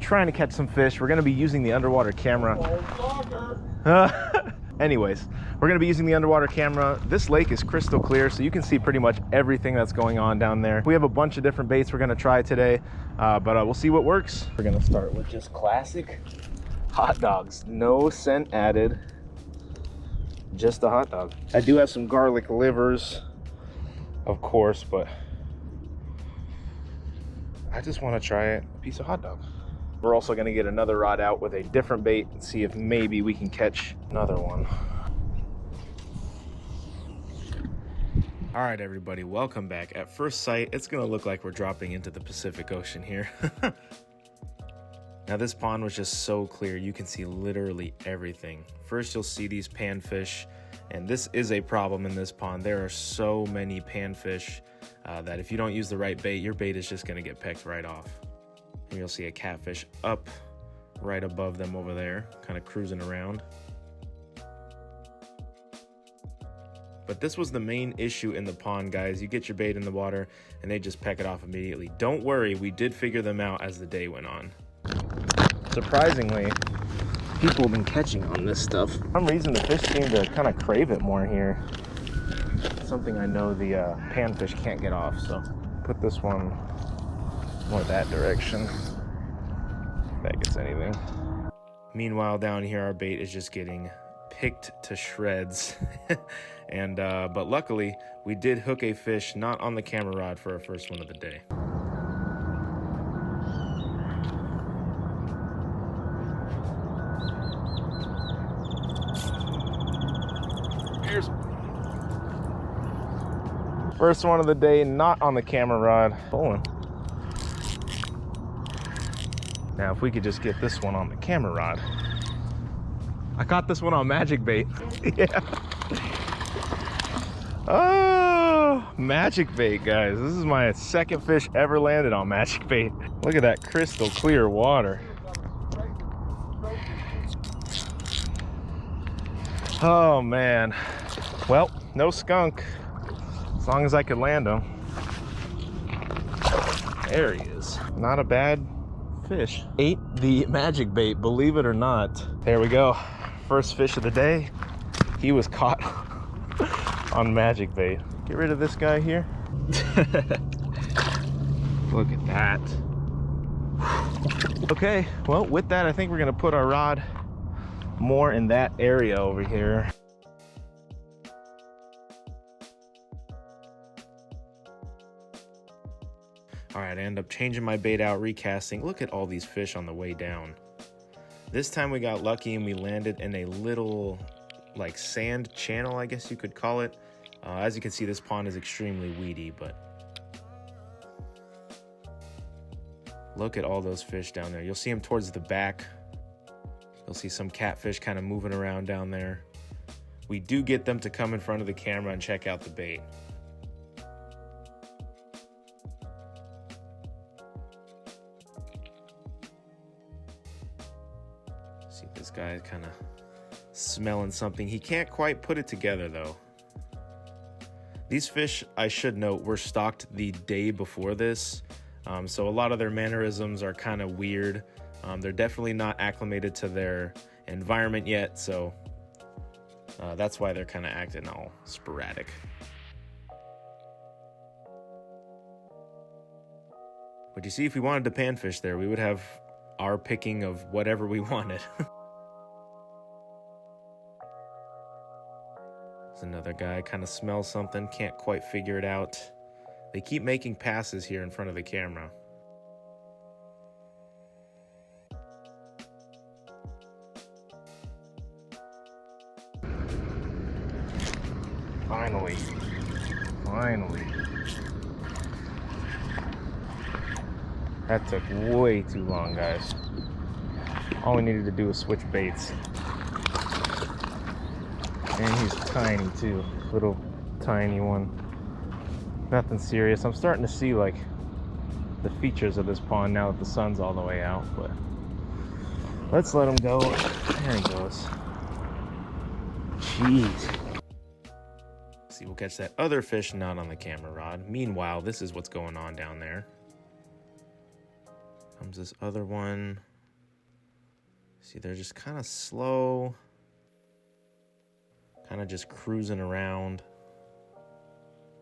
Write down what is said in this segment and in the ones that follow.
trying to catch some fish. We're gonna be using the underwater camera. Anyways, we're gonna be using the underwater camera. This lake is crystal clear, so you can see pretty much everything that's going on down there. We have a bunch of different baits we're gonna try today, but we'll see what works. We're gonna start with just classic hot dogs. No scent added, just a hot dog. I do have some garlic livers, of course, but I just wanna try a piece of hot dog. We're also gonna get another rod out with a different bait and see if maybe we can catch another one. All right, everybody, welcome back. At first sight, it's gonna look like we're dropping into the Pacific Ocean here. Now, this pond was just so clear, you can see literally everything. First, you'll see these panfish, and this is a problem in this pond. There are so many panfish that if you don't use the right bait, your bait is just gonna get pecked right off. And you'll see a catfish up right above them over there, kind of cruising around. But this was the main issue in the pond, guys. You get your bait in the water and they just peck it off immediately. Don't worry, we did figure them out as the day went on. Surprisingly, people have been catching on this stuff. For some reason, the fish seem to kind of crave it more here. Something I know the panfish can't get off, so put this one more that direction, if that gets anything. Meanwhile, down here, our bait is just getting picked to shreds. And but luckily, we did hook a fish not on the camera rod for our first one of the day. Here's first one of the day, not on the camera rod. Pulling. Now, if we could just get this one on the camera rod. I caught this one on magic bait. Yeah. Oh, magic bait, guys. This is my second fish ever landed on magic bait. Look at that crystal clear water. Oh, man. Well, no skunk, as long as I could land him. There he is. Not a bad fish. Ate the magic bait, believe it or not. There we go. First fish of the day. He was caught on magic bait. Get rid of this guy here. Look at that. Okay, well, with that, I think we're gonna put our rod more in that area over here. All right, I end up changing my bait out, recasting. Look at all these fish on the way down. This time we got lucky and we landed in a little like sand channel, I guess you could call it. As you can see, this pond is extremely weedy, but look at all those fish down there. You'll see them towards the back. You'll see some catfish kind of moving around down there. We do get them to come in front of the camera and check out the bait. See, this guy is kind of smelling something. He can't quite put it together though. These fish, I should note, were stocked the day before this. So a lot of their mannerisms are kind of weird. They're definitely not acclimated to their environment yet, so that's why they're kind of acting all sporadic. But you see, if we wanted to panfish there, we would have our picking of whatever we wanted. There's another guy, kind of smells something, can't quite figure it out. They keep making passes here in front of the camera. Finally. That took way too long, guys. All we needed to do was switch baits. And he's tiny too, little tiny one. Nothing serious. I'm starting to see like the features of this pond now that the sun's all the way out, but let's let him go. There he goes. Jeez. See, we'll catch that other fish not on the camera rod. Meanwhile, this is what's going on down there. Comes this other one. See, they're just kind of slow, kind of just cruising around.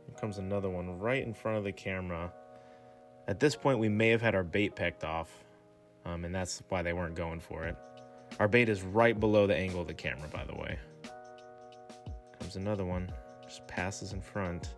Here comes another one right in front of the camera. At this point, we may have had our bait pecked off, and that's why they weren't going for it. Our bait is right below the angle of the camera, by the way. Comes another one, just passes in front.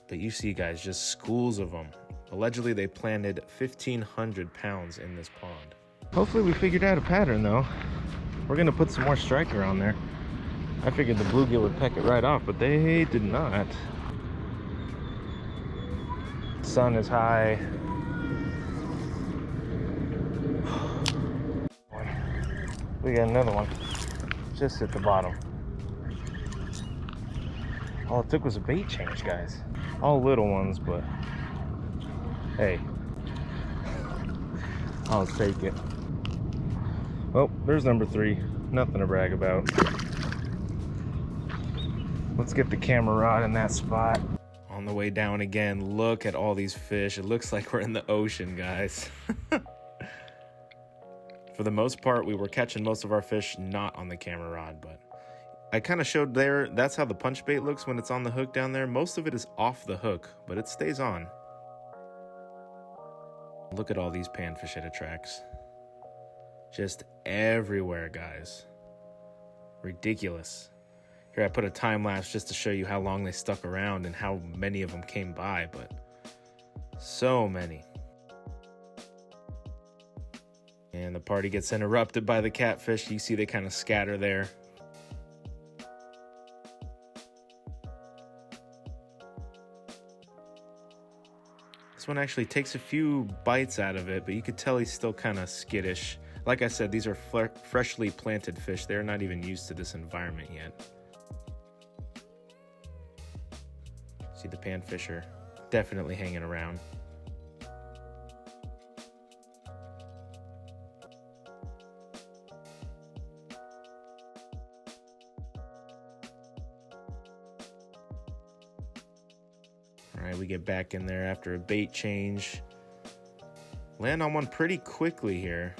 But you see, guys, just schools of them. Allegedly, they planted 1,500 pounds in this pond. Hopefully we figured out a pattern, though. We're gonna put some more stryker on there. I figured the bluegill would peck it right off, but they did not. Sun is high. We got another one just at the bottom. All it took was a bait change, guys. All little ones, but hey, I'll take it. Oh, there's number 3. Nothing to brag about. Let's get the camera rod in that spot. On the way down again, look at all these fish. It looks like we're in the ocean, guys. For the most part, we were catching most of our fish not on the camera rod, but I kind of showed there, that's how the punch bait looks when it's on the hook down there. Most of it is off the hook, but it stays on. Look at all these panfish it attracts. Just everywhere, guys. Ridiculous. Here I put a time lapse just to show you how long they stuck around and how many of them came by, but so many. And the party gets interrupted by the catfish. You see they kind of scatter there. This one actually takes a few bites out of it, but you could tell he's still kind of skittish. Like I said, these are freshly planted fish. They're not even used to this environment yet. See, the panfish are definitely hanging around. All right, we get back in there after a bait change. Land on one pretty quickly here.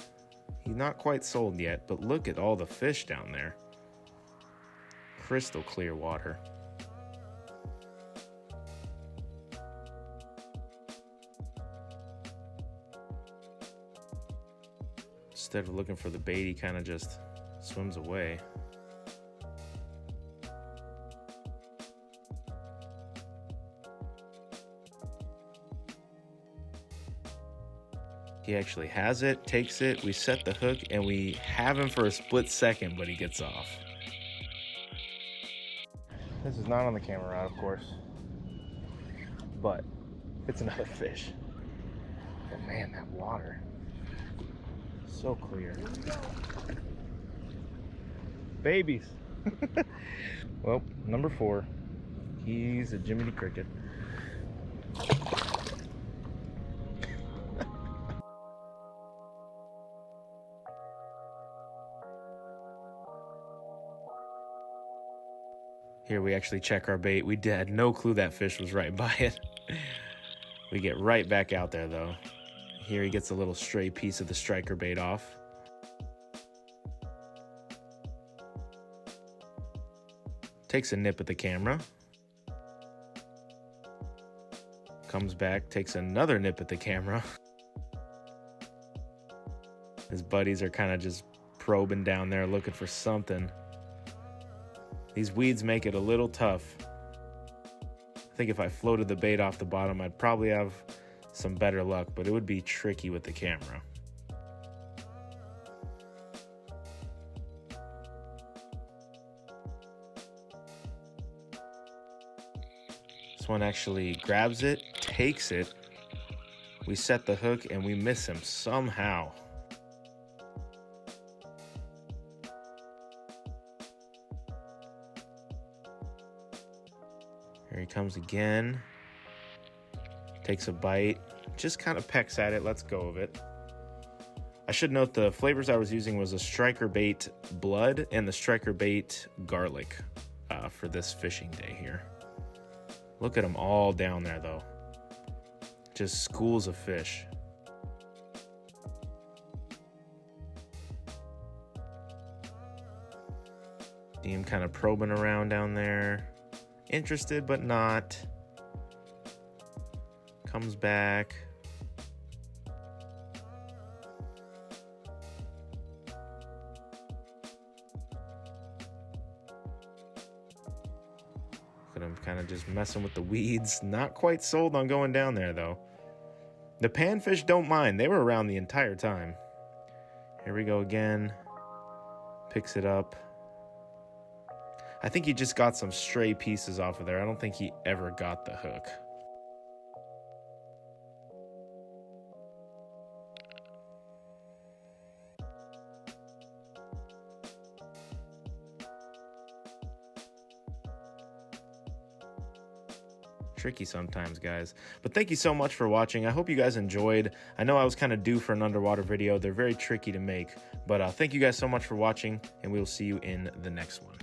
He's not quite sold yet, but look at all the fish down there. Crystal clear water. Instead of looking for the bait, he kind of just swims away. He actually has it, takes it, we set the hook, and we have him for a split second, but he gets off. This is not on the camera rod, of course, but it's another fish. But man, that water, so clear. Babies. Well, number 4, he's a Jiminy Cricket. Here we actually check our bait. We had no clue that fish was right by it. We get right back out there though. Here he gets a little stray piece of the stryker bait off. Takes a nip at the camera. Comes back, takes another nip at the camera. His buddies are kind of just probing down there looking for something. These weeds make it a little tough. I think if I floated the bait off the bottom, I'd probably have some better luck, but it would be tricky with the camera. This one actually grabs it, takes it. We set the hook and we miss him somehow. Here he comes again. Takes a bite. Just kind of pecks at it. Lets go of it. I should note the flavors I was using was a stryker bait blood and the stryker bait garlic for this fishing day here. Look at them all down there, though. Just schools of fish. See him kind of probing around down there. Interested, but not. Comes back. Look at him kind of just messing with the weeds. Not quite sold on going down there, though. The panfish don't mind. They were around the entire time. Here we go again. Picks it up. I think he just got some stray pieces off of there. I don't think he ever got the hook. Tricky sometimes, guys. But thank you so much for watching. I hope you guys enjoyed. I know I was kind of due for an underwater video. They're very tricky to make. But thank you guys so much for watching, and we will see you in the next one.